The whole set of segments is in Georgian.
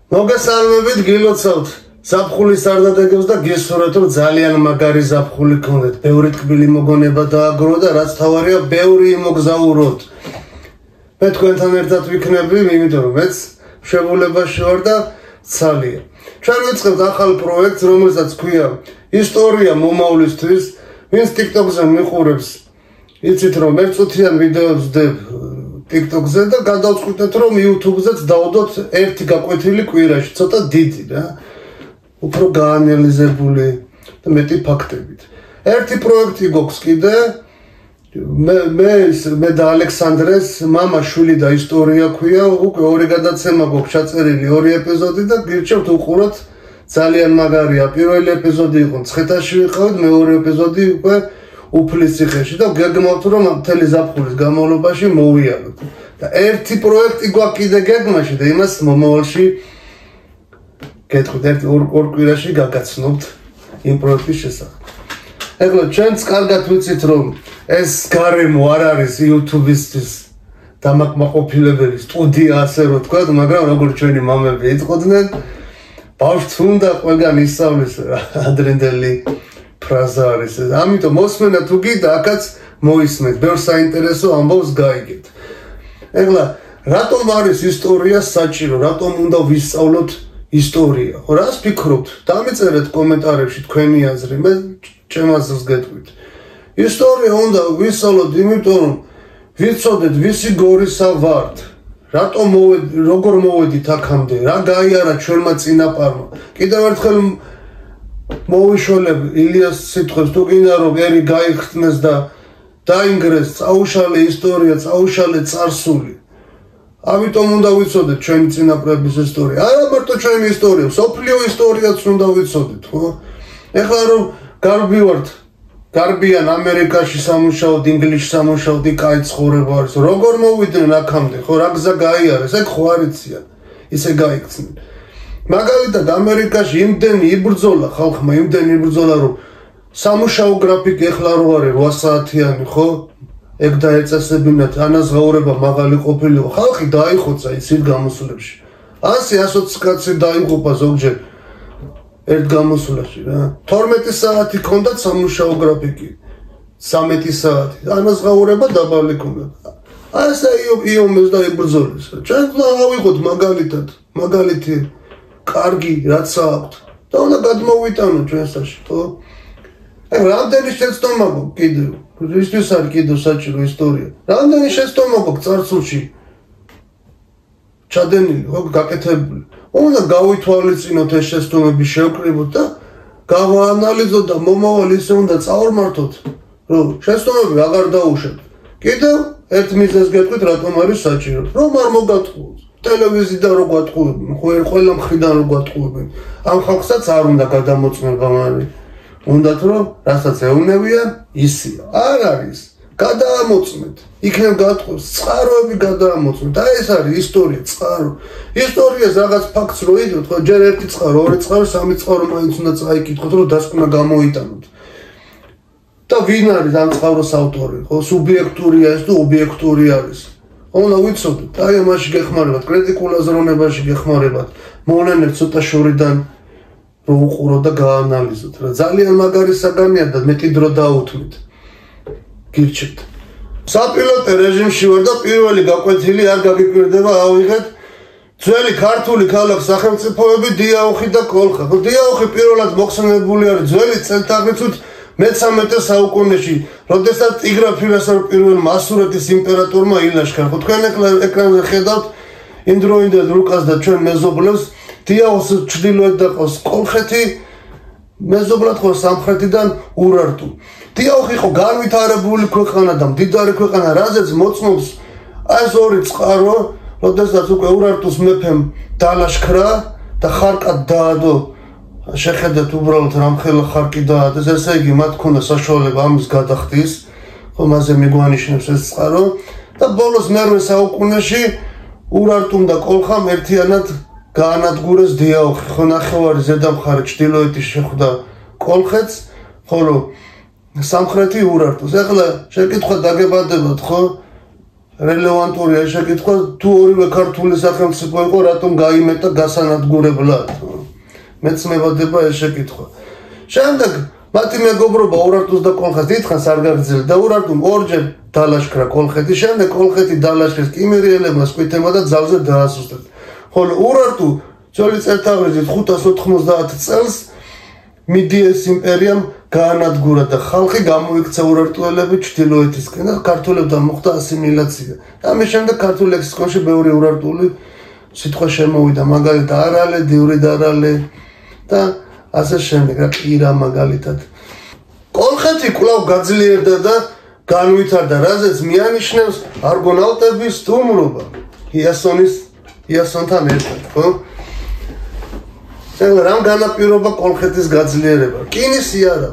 მოგესალმებით, გილოცავთ ზაფხულის სარდადეგებს და გესურვებთ, რომ ძალიან მაგარი ზაფხული გქონდეთ. ბევრი ტკბილი მოგონება დააგრო და რაც თავარია, ბევრი იმოგზაუროთ. მე თქვენთან ერთად ვიქნები, იმიტომ რომ მეც მშებულებაში ვარ და ცალია. ჩვენ ვიწყებთ ახალ პროექტს, რომელსაც ქვია ისტორია მომავლისთვის, ვინც TikTok-ზე მიყურებს. იცით რომ ერთწუთიან ვიდეოებს ვდებ TikTok-ზე და გადავწყვიტეთ რომ YouTube-ზეც დავდოთ ერთი გაკვეთილი კვირაში, ცოტა დიდი რა. უფრო გაანალიზებული და მეტი ფაქტებით. ერთი პროექტი გვაქვს კიდე მე და ალექსანდრეს მამა შვილი და ისტორია ქვია, უკვე ორი გადაცემა გვაქვს ჩაწერილი, ორი ეპიზოდი და გირჩევთ უყუროთ. ძალიან მაგარია. პირველი ეპიზოდი იყო ცხეთაში ვიყავით, მეორე ეპიზოდი უკვე უფლისციხეში და გეგმავთ რომ მთელი ზაფხულის განმავლობაში მოვიაროთ. და ერთი პროექტი გვაქვს კიდე გეგმაში და იმას მომავალში გეტყვით ორ კვირაში გაგაცნობთ იმ პროექტის შესახებ. ეხლა ჩვენც კარგად ვიცით რომ ეს გარემო არ არის YouTube-ისთვის დამაკმაყოფილებელი სტუდია ასე რომ თქვა, მაგრამ როგორც ჩვენი მამები იტყოდნენ, ბავშვს უნდა ყველგან ისწავლის ადრინდელი ფრაზა არის. ამიტომ მოსმენა თუ გიდა, აქაც მოისმენთ, ბევრ საინტერესო ამბავს გაიგეთ. ეხლა რატომ არის ისტორია საჭირო, რატომ უნდა ვისწავლოთ ისტორია? რას ფიქრობთ? დამეწერეთ კომენტარებში თქვენი აზრი, მე ჩემ აზრს გეტყვით. ისტორია უნდა ვისწავლოთ, იმიტომ რომ ვიცოდეთ ვისი გორისა ვართ. რატომ როგორ მოვედით აქამდე? რა გაიარა ჩვენმა წინაპარმა? კიდევ ერთხელ მოვიშველებ ილიას სიტყვებს, თუ გინდა რომ ერი გაიხსნეს და დაინგრეს, წაუშალე ისტორია, წაუშალე წარსული. ამიტომ უნდა ვიცოდეთ ჩვენი წინაპრების ისტორია. არა მარტო ჩვენი ისტორია, მსოფლიო ისტორიაც უნდა ვიცოდეთ, ხო? ეხლა რომ გარბი ვართ, გარბიან ამერიკაში სამუშაოდ, ინგლისში სამუშაოდ, კაი ცხოვრება არის. როგორ მოვიდნენ აქამდე, ხო? რა გზა გაიარეს, ეგ ხო არ იციან. ისე გაიქცნენ. მაგალითად ამერიკაში იმდენი იბრძოლა ხალხმა, იმდენი იბრძოლა რომ სამუშაო გრაფიკი ეხლა რო არის 8 საათიანი, ხო? ეგ დაეწესებინათ, ანაზღაურება მაღალი ყოფილიყო. ხალხი დაიხოცა იცით გამოსვლებში. 100-120 კაცი დაიღუპა ზოგჯერ ერთ გამოსვლაში რა. 12 საათი ქონდათ სამუშაო გრაფიკი. 13 საათი. ანაზღაურება დაბალი ქონდათ. ასე იომეს და იბრძოლეს. ჩვენ ავიღოთ მაგალითად, მაგალითი კარგი რაც აქვთ და უნდა გადმოვიტანოთ ჩვენსაში, ხო? აი რამდენი შეცდომა გვაქვს კიდევ? ისთვის არის კიდევ საჭირო ისტორია. რამდენი შეცდომა გვაქვს წარსულში? ჩადენილი, ხო, გაკეთებული. უნდა გავითვალისწინოთ ეს შეცდომები, შევკრიბოთ და გავაანალიზოთ და მომავალ ისე უნდა წავმართოთ, რომ შეცდომები აღარ დაუშვათ. კიდევ ერთ მიზეზს გეტყვით, რატომ არის საჭირო? რომ არ მოგატყუოს. ტელევიზიიდან რო გვატყუებენ, ყველა მხრიდან რო გვატყუებენ. ამ ხალხსაც არ უნდა გადამოწმება მაგრამ უნდათ რომ რასაც ეუნებიან, ისია. არ არის. გადაამოწმეთ. იქნებ გატყუებს, წყაროები გადაამოწმეთ. და ეს არის ისტორია, წყარო. ისტორიას რაღაც ფაქტს რო იდოთ, ხო, ჯერ ერთი წყარო, ორი წყარო, სამი წყარო მაინც უნდა წაიკითხოთ, რომ დასკვნა გამოიტანოთ. და ვინ არის ამ წყაროს ავტორი, ხო? სუბიექტურია ეს თუ ობიექტური არის. უნდა ვიცოდეთ, აი ამაში გეხმარებათ, კრიტიკულ აზროვნებაში გეხმარებათ. მოვლენებს ცოტა შორიდან რო უყუროთ და გაანალიზოთ. რა ძალიან მაგარი საგანია და მეტი დრო დაუთმით. გირჩევთ. საპილოტო რეჟიმში ვარ და პირველი გაკვეთილი არ გაგიკვირდება, ავიღეთ ძველი ქართული ქალაქ სახელმწიფოები დიაოხი და კოლხა. დიაოხი პირველად მოხსენებული არის ძველი წელთაღრიცხვით მე-13 საუკუნეში, როდესაც ტიგრაფილას პირველმა ასურეთის იმპერატორმა ილაშქრა. ხო თქვენ ეკრანზე ხედავთ იმდროინდელ რუკას და ჩვენ მეზობლებს, დიაოხის ჩრდილოეთ და ყავს კოლხეთი, მეზობლად ხო სამხრეთიდან ურარტუ. დიაოხი იყო განვითარებული ქვეყანა და მდიდარი ქვეყანა, რაზეც მოწმობს ეს ორი წყარო, როდესაც უკვე ურარტუს მეფემ დალაშქრა და ხარკად დაადო. შეხედეთ უბრალოდ რამხელა ხარკი დაადეს, ესე იგი მათ ქონდა საშუალება ამის გადახდის, ხო მასე მიგვანიშნებს ეს წყარო და ბოლოს მე-8 საუკუნეში ურარტუმ და კოლხამ ერთიანად გაანადგურეს დიაოხი, ხო ნახევარი ზედამხარი ჩრდილოეთი შეხვდა კოლხეთს, ხოლო სამხრეთი ურარტუს. ეხლა შეკითხვა დაგებადებათ, ხო? რელევანტურია შეკითხვა თუ ორივე ქართული სახელმწიფო იყო რატომ გაიმეტა გასანადგურებლად მეც მევადება ეს შეკითხვა შემდეგ მათი მეგობრობა ურარტუს და კოლხეთს დიდხანს არ გაგრძელდა და ურარტუმ ორჯერ დალაშქრა კოლხეთი შემდეგ კოლხეთი დალაშქრეს კიმერიელებმა სკვითებმა და ძალზე დაასუსტეს ხოლო ურარტუ ძველი წელთაღრიცხვით 590 წელს მიდიეს იმპერიამ გაანადგურა და ხალხი გამოიქცა ურარტუელები ჩრდილოეთისკენ და ქართველებთან მოხდა ასიმილაცია. ამის შემდეგ ქართულ ლექსიკონში ბევრი ურარტული სიტყვა შემოვიდა, მაგალითად არალე, დიური დარალე და ასე შემდეგ, რა ყირა მაგალითად. კოლხეთი კვლავ გაძლიერდა და განვითარდა, რაზეც მიანიშნებს არგონავტების სტუმრობა იასონთან ერთად, ხო? რამ განაპირობა კოლხეთის გაძლიერება? რკინისი არა.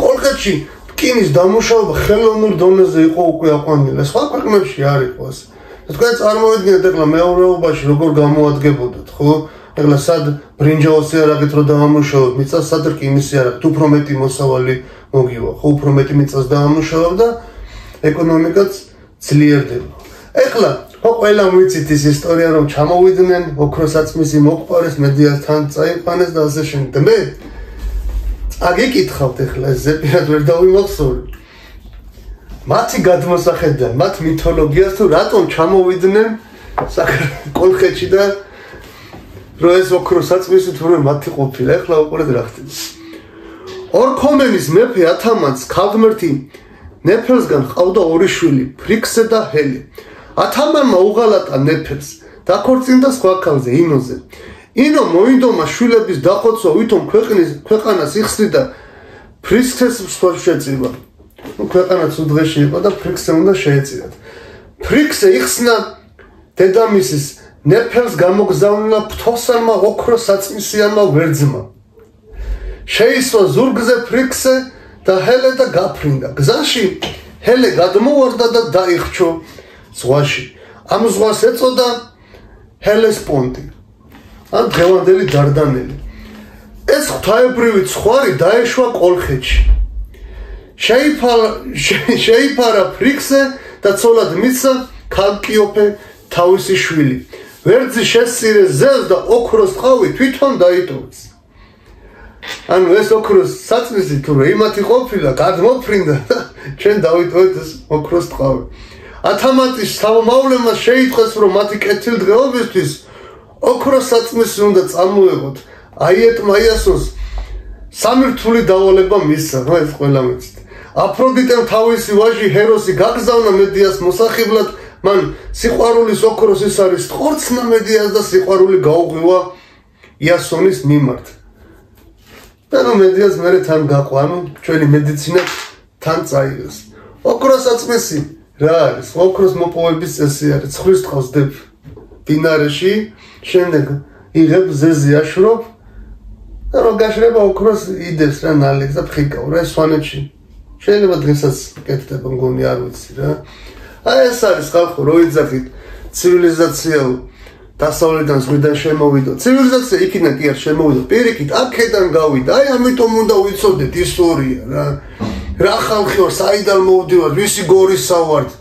კოლხეთში რკინის დამუშავება ხელოვნურ დონეზე იყო უკვე აყვანილი. სხვა ქვეყნებში არ იყო ასე. თქვენ წარმოვიდგინეთ ახლა მეურნეობაში როგორ გამოადგებოდათ, ხო? ახლა სად ბრინჯაოსი არაგეთ რო დაამუშავებ, მიწას სად რკინისი არაგეთ, უფრო მეტი მოსავალი მოგივა, ხო, უფრო მეტი მიწას დაამუშავებ და ეკონომიკაც ძლიერდება. ახლა ხო ყველა ვიცით ის ისტორია რომ ჩამოვიდნენ ოქროსაწმისი მოყარეს მედიასთან წაიყვანეს და ასე შემდეგ. მე აგიკითხავთ ახლა ეს ზეპირად ვერ დავიმახსოვრე. მათი გადმოსახედიდან, მათ მითოლოგიას თუ რატომ ჩამოვიდნენ კოლხეთში და რომ ეს ოქროსაწმისი თურმე მათი ყოფილა. ახლა უყურეთ რა ხდება. ორქომენის მეფე ათამანს ქალღმერთი ნეფელსგან ჰყავდა ორი შვილი, ფრიქსე და ჰელი. ათამანმა უღალატა ნეფელს დაქორწინდა სხვა ქალზე ინოზე. ინო მოინდომა შვილების დახოცვა, ვითომ ქვეყანას იხსნიდა ფრიქსეს შეწირვა. ქვეყანაც უდღეში იყო და ფრიქსე უნდა შეეწირათ. ფრიქსე იხსნა დედამისის ნეფელს გამოგზავნა ფთოსანმა ოქროსაწმისიანმა ვერძმა. შეისვა ზურგზე ფრიქსე და ჰელე და გაფრინდა. გზაში ჰელე გადმოვარდა და დაიხრჩო ზღვაში. ამ ზღვას ეწოდა ჰელესპონტი. ან დღევანდელი დარდანელი. ეს ღვთაებრივი ცხვარი დაეშვა კოლხეთში. შეიფარა ფრიქსე და ცოლად მისცა ქალკიოფე თავისი შვილი. ვერძი შესწირეს ზევს და ოქროს ტყავი თვითონ დაიტოვეს. ანუ ეს ოქროს საწმისი თუ იმათი ყოფილა, გადმოფრინდა და ჩვენ დავიტოვეთ ეს ოქროს ტყავი. ათამანტის თავმავლემას შეიტყვეს რომ მათი კეთილდღეობისთვის ოქროს საწმისი უნდა წამოეღოთ. აიეტმა იასონს სამი რთული დავალება მისცა, რა ეს ყველა მეცით. აფროდიტემ თავისი ვაჟი ჰეროსი გაგზავნა მედიას მოსახიბლად, მან სიყვარულის ოქროსის არის ტყორცნა მედიას და სიყვარული გაუღვივა იასონის მიმართ. და რომ მედიას მერე თან გაყვანო, ჩვენი მედიცინა თან წაიღეს. ოქროს საწმისი რა არის? ოქროს მოპოვების წესი არის. ცხვრის ტყავს დებ დინარეში, შემდეგ იღებ ზეზე აშრობ და რომ გაშრება ოქროს იდებს რა ნალექს და ფხიკავ რა სვანეთში. შეიძლება დღესაც კეთდება მგონი არ ვიცი რა. აი ეს არის ხალხო რო იძახით ცივილიზაცია დასავლეთიდან ზღვიდან შემოვიდა. ცივილიზაცია იქიდან კი არ შემოვიდა. პირიქით აქედან გავიდა. აი ამიტომ უნდა ვიცოდეთ ისტორია რა. რა ხალხი ვარ, საიდან მოვდივარ, ვისი გორისა ვართ,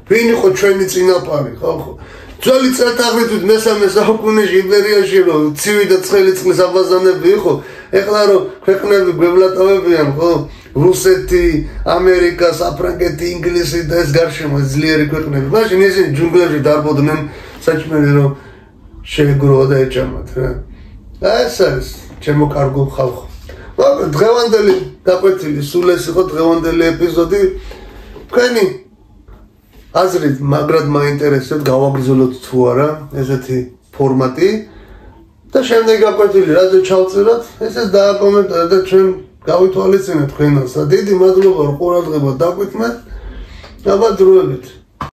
ვინ იყო ჩვენი წინაპარი, ხალხო. ძველი წელთაღრიცხვით მესამე საუკუნეში იმპერიაში რომ ცივი და ცხელი წყლის აბაზანები იყო, ეხლა რომ ქვეყნები გვევლატავებიან, ხო? რუსეთი, ამერიკა, საფრანგეთი, ინგლისი და ეს გარშემო ძლიერი ქვეყნები. მაშინ ისინი ჯუნგლებში დარბოდნენ საჭმელი რომ შეეგროვა და ეჭამათ რა. აი ეს არის ჩემო კარგო ხალხო. მაგრამ დღევანდელი გაკვეთილი სულ ეს იყო დღევანდელი ეპიზოდი. თქვენი აზრით მაგრად მაინტერესებთ გავაგრძელოთ თუ არა ესეთი ფორმატი და შემდეგი გაკვეთილი რაზე ჩავწეროთ, ესეც დააკომენტარეთ და ჩვენ გავითვალისწინეთ თქვენს. დიდი მადლობა რომ ყურადღება დაგვიქმნეთ. დაბადროებით.